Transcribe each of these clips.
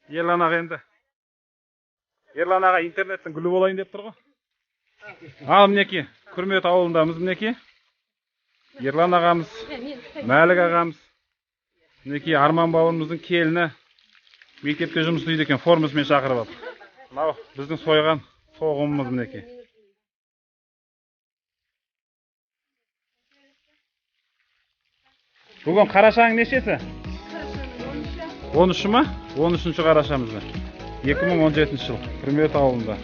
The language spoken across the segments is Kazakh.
Ерлан аға енді. Ерлан аға интернеттің гүлі болайын деп тұр ғой. Ал мінеки, Күрмет ауылындамыз мінеки. Ерлан ағамыз, Мәлік ағамыз. Мінеки Арман бауырымыздың келіні мектепте жұмыс істейді екен, формасымен шақырып алып. Мынау біздің сойған соғымымыз мінеки. Бүгін қарашаның нешесі? 13 ма? 13-ші қарашамызда. 2017 жыл Күрмет ауылында.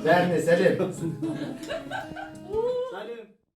Zerne Selim. Selim.